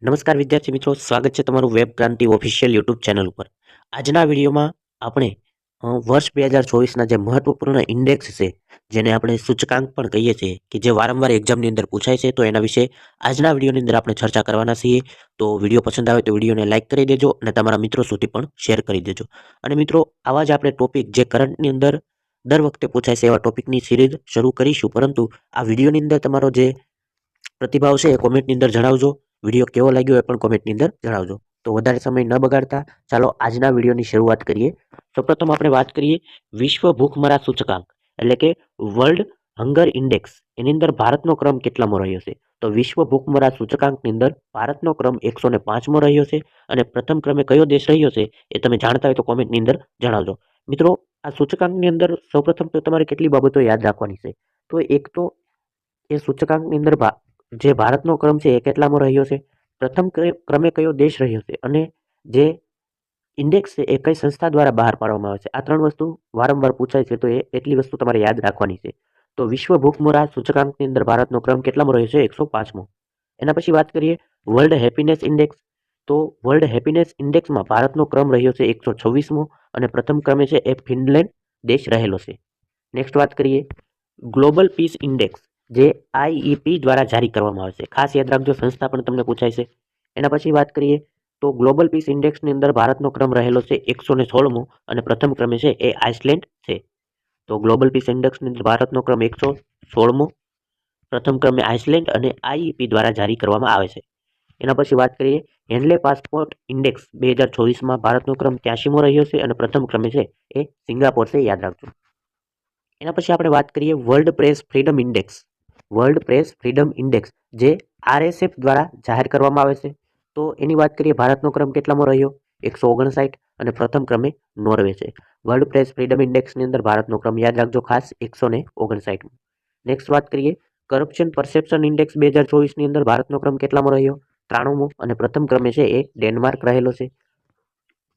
નમસ્કાર વિદ્યાર્થી મિત્રો, સ્વાગત છે તમારું વેબ ક્રાંતિ ઓફિશિયલ યુટ્યુબ ચેનલ ઉપર. આજના વિડીયોમાં આપણે વર્ષ 2024ના જે મહત્વપૂર્ણ ઇન્ડેક્સ છે, જેને આપણે સૂચકાંક પણ કહીએ છીએ, કે જે વારંવાર એક્ઝામની અંદર પૂછાય છે, તો એના વિશે આજના વિડીયોની અંદર આપણે ચર્ચા કરવાના છીએ. તો વિડીયો પસંદ આવે તો વિડીયોને લાઇક કરી દેજો અને તમારા મિત્રો સુધી પણ શેર કરી દેજો. અને મિત્રો, આવા જ આપણે ટોપિક જે કરંટની અંદર દર વખતે પૂછાય છે એવા ટોપિકની સિરીઝ શરૂ કરીશું. પરંતુ આ વિડીયોની અંદર તમારો જે પ્રતિભાવ છે એ કોમેન્ટની અંદર જણાવજો. વિડીયો કેવો લાગ્યો એ પણ કોમેન્ટની અંદર જણાવજો. તો વધારે સમય ન બગાડતા ચાલો આજના વિડીયોની શરૂઆત કરીએ. સૌપ્રથમ આપણે વાત કરીએ વિશ્વ ભૂખમરા સૂચકાંક, એટલે કે વર્લ્ડ હંગર ઇન્ડેક્સ. એની અંદર ભારતનો ક્રમ કેટલામો રહ્યો છે? તો વિશ્વ ભૂખમરા સૂચકાંકની અંદર ભારતનો ક્રમ 105મો રહ્યો છે. અને પ્રથમ ક્રમે કયો દેશ રહ્યો છે એ તમે જાણતા હોય તો કોમેન્ટની અંદર જણાવજો. મિત્રો, આ સૂચકાંકની અંદર સૌપ્રથમ તો તમારે કેટલી બાબતો યાદ રાખવાની છે. તો એક તો એ સૂચકાંકની અંદર જે ભારતનો ક્રમ છે એ કેટલામો રહ્યો છે, પ્રથમ ક્રમે કયો દેશ રહ્યો છે, અને જે ઇન્ડેક્સ છે એ કઈ સંસ્થા દ્વારા બહાર પાડવામાં આવે છે. આ ત્રણ વસ્તુ વારંવાર પૂછાય છે, તો એ એટલી વસ્તુ તમારે યાદ રાખવાની છે. તો વિશ્વ ભૂખમરા સૂચકાંકની અંદર ભારતનો ક્રમ કેટલામો રહ્યો છે? 105મો. એના પછી વાત કરીએ વર્લ્ડ હેપીનેસ ઇન્ડેક્સ. તો વર્લ્ડ હેપીનેસ ઇન્ડેક્સમાં ભારતનો ક્રમ રહ્યો છે 126મો, અને પ્રથમ ક્રમે છે એ ફિનલેન્ડ દેશ રહેલો છે. નેક્સ્ટ વાત કરીએ ગ્લોબલ પીસ ઇન્ડેક્સ, જે IEP દ્વારા જારી કરવામાં આવે છે. ખાસ યાદ રાખજો, સંસ્થા પણ તમને પૂછાય છે. એના પછી વાત કરીએ તો ગ્લોબલ પીસ ઇન્ડેક્સની અંદર ભારતનો ક્રમ રહેલો છે 116મો, અને પ્રથમ ક્રમે છે એ આઇસલેન્ડ છે. તો ગ્લોબલ પીસ ઇન્ડેક્સની અંદર ભારતનો ક્રમ 116મો, પ્રથમ ક્રમે આઇસલેન્ડ, અને IEP દ્વારા જારી કરવામાં આવે છે. એના પછી વાત કરીએ હેન્ડલે પાસપોર્ટ ઇન્ડેક્સ 2024માં ભારતનો ક્રમ 83મો રહ્યો છે, અને પ્રથમ ક્રમે છે એ સિંગાપોર છે, યાદ રાખજો. એના પછી આપણે વાત કરીએ world press freedom index. World press freedom index જે RSF દ્વારા જાહેર કરવામાં આવે છે. તો એની વાત કરીએ ભારતનો ક્રમ કેટલામો રહ્યો? 159, અને પ્રથમ ક્રમે નોર્વે છે. વર્લ્ડ પ્રેસ ફ્રીડમ ઇન્ડેક્સની અંદર ભારતનો ક્રમ યાદ રાખજો ખાસ, 159. નેક્સ્ટ વાત કરીએ કરપ્શન પરસેપ્શન ઇન્ડેક્સ 2024ની અંદર ભારતનો ક્રમ કેટલામો રહ્યો? 93મો, અને પ્રથમ ક્રમે છે એ ડેનમાર્ક રહેલો છે.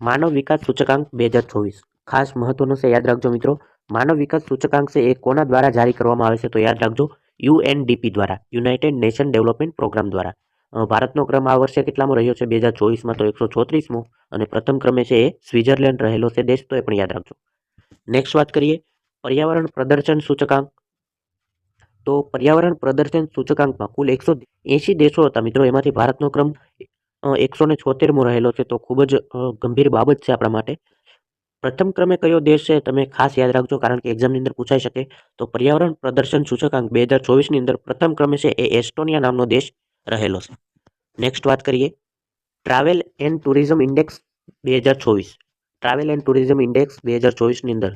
માનવ વિકાસ સૂચકાંક 2024 ખાસ મહત્વનો છે, યાદ રાખજો મિત્રો. માનવ વિકાસ સૂચકાંક છે એ કોના દ્વારા જારી કરવામાં આવે છે? તો યાદ રાખજો, UNDP દ્વારા, યુનાઇટેડ નેશન ડેવલપમેન્ટ પ્રોગ્રામ દ્વારા. ભારતનો ક્રમ આ વર્ષે કેટલામો રહ્યો છે 2024માં? તો 134મો, અને પ્રથમ ક્રમે છે એ સ્વિટ્ઝરલેન્ડ રહેલો છે દેશ, તો એ પણ યાદ રાખજો. નેક્સ્ટ વાત કરીએ પર્યાવરણ પ્રદર્શન સૂચકાંક. તો પર્યાવરણ પ્રદર્શન સૂચકાંકમાં કુલ 180 દેશો હતા મિત્રો, એમાંથી ભારતનો ક્રમ 176મો રહેલો છે. તો ખૂબ જ ગંભીર બાબત છે આપણા માટે. પ્રથમ ક્રમે કયો દેશ છે તમે ખાસ યાદ રાખજો, કારણ કે એક્ઝામની અંદર પૂછાઈ શકે. તો પર્યાવરણ પ્રદર્શન સૂચકાંક 2024ની અંદર પ્રથમ ક્રમે છે એ એસ્ટોનિયા નામનો દેશ રહેલો છે. નેક્સ્ટ વાત કરીએ travel and tourism index 2024. Travel and tourism index 2024ની અંદર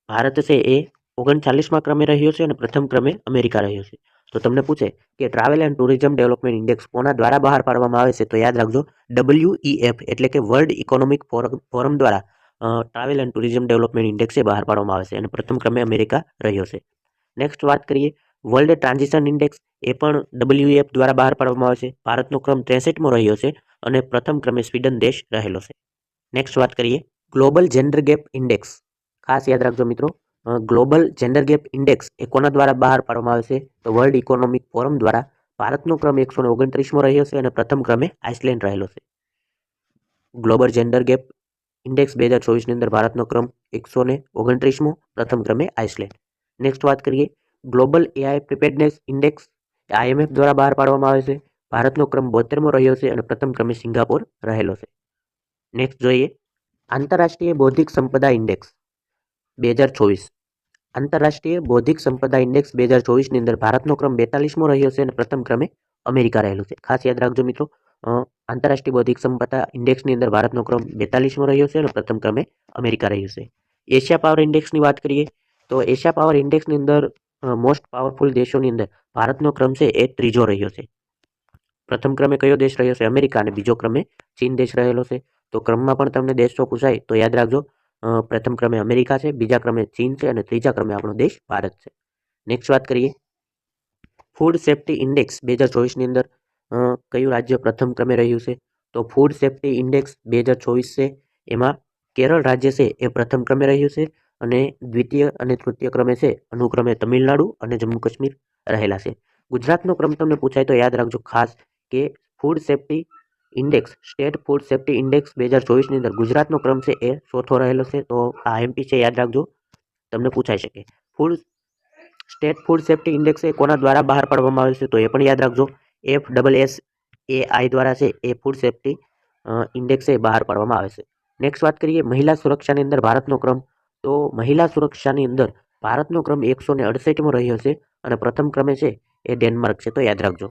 ભારત છે એ 39મા ક્રમે રહ્યો છે, અને પ્રથમ ક્રમે અમેરિકા રહ્યો છે. તો તમને પૂછે કે travel and tourism development index કોના દ્વારા બહાર પાડવામાં આવે છે? તો યાદ રાખજો WEF, એટલે કે વર્લ્ડ ઇકોનોમિક ફોરમ દ્વારા travel and tourism development index એ બહાર પાડવામાં આવે છે, અને પ્રથમ ક્રમે અમેરિકા રહ્યો છે. નેક્સ્ટ વાત કરીએ વર્લ્ડ ટ્રાન્ઝિશન ઇન્ડેક્સ, એ પણ WEF દ્વારા બહાર પાડવામાં આવે છે. ભારતનો ક્રમ 63મો રહ્યો છે, અને પ્રથમ ક્રમે સ્વીડન દેશ રહેલો છે. નેક્સ્ટ વાત કરીએ ગ્લોબલ જેન્ડર ગેપ ઇન્ડેક્સ. ખાસ યાદ રાખજો મિત્રો, ગ્લોબલ જેન્ડર ગેપ ઇન્ડેક્સ એ કોના દ્વારા બહાર પાડવામાં આવે છે? તો વર્લ્ડ ઇકોનોમિક ફોરમ દ્વારા. ભારતનો ક્રમ 129મો રહ્યો છે, અને પ્રથમ ક્રમે આઇસલેન્ડ રહેલો છે. ગ્લોબલ જેન્ડર ગેપ ઇન્ડેક્સ 2024ની અંદર ભારતનો ક્રમ 129મો, પ્રથમ ક્રમે આઇસલેન્ડ. નેક્સ્ટ વાત કરીએ global AI preparedness index, IMF દ્વારા બહાર પાડવામાં આવે છે. ભારતનો ક્રમ 72મો રહ્યો છે, અને પ્રથમ ક્રમે સિંગાપોર રહેલો છે. નેક્સ્ટ જોઈએ આંતરરાષ્ટ્રીય બૌદ્ધિક સંપદા ઇન્ડેક્સ 2024. આંતરરાષ્ટ્રીય બૌદ્ધિક સંપદા ઇન્ડેક્સ 2024ની અંદર ભારતનો ક્રમ 42મો રહ્યો છે, અને પ્રથમ ક્રમે અમેરિકા રહેલું છે. ખાસ યાદ રાખજો મિત્રો, આંતરરાષ્ટ્રીય બૌદ્ધિક સંપદા ઇન્ડેક્સની અંદર ભારતનો ક્રમ 42મો રહ્યો છે, અને પ્રથમ ક્રમે અમેરિકા રહ્યું છે. એશિયા પાવર ઇન્ડેક્સની વાત કરીએ તો એશિયા પાવર ઇન્ડેક્સની અંદર મોસ્ટ પાવરફુલ દેશોની અંદર ભારતનો ક્રમ છે એ ત્રીજો રહ્યો છે. પ્રથમ ક્રમે કયો દેશ રહ્યો છે? અમેરિકા, અને બીજો ક્રમે ચીન દેશ રહેલો છે. તો ક્રમમાં પણ તમને દેશો પૂછાય તો યાદ રાખજો, પ્રથમ ક્રમે અમેરિકા છે, બીજા ક્રમે ચીન છે, અને ત્રીજા ક્રમે આપણો દેશ ભારત છે. નેક્સ્ટ વાત કરીએ ફૂડ સેફ્ટી ઇન્ડેક્સ 2024ની અંદર કયું રાજ્ય પ્રથમ ક્રમે રહ્યું છે? તો ફૂડ સેફ્ટી ઇન્ડેક્સ 2024 છે, એમાં કેરળ રાજ્ય છે એ પ્રથમ ક્રમે રહ્યું છે, અને દ્વિતીય અને તૃતીય ક્રમે છે અનુક્રમે તમિલનાડુ અને જમ્મુ કાશ્મીર રહેલા છે. ગુજરાતનો ક્રમ તમને પૂછાય તો યાદ રાખજો ખાસ, કે food safety index state food safety index 2024ની અંદર ગુજરાતનો ક્રમ છે એ 4થો રહેલો છે. તો આ એમપી છે, યાદ રાખજો, તમને પૂછાઈ શકે. સ્ટેટ ફૂડ સેફ્ટી ઇન્ડેક્સ એ કોના દ્વારા બહાર પાડવામાં આવે છે? તો એ પણ યાદ રાખજો, FSSAI દ્વારા છે એ ફૂડ સેફ્ટી ઇન્ડેક્સ એ બહાર પાડવામાં આવે છે. નેક્સ્ટ વાત કરીએ મહિલા સુરક્ષાની અંદર ભારતનો ક્રમ. તો મહિલા સુરક્ષાની અંદર ભારતનો ક્રમ 168મો રહ્યો છે અને પ્રથમ ક્રમે છે એ ડેનમાર્ક છે. તો યાદ રાખજો.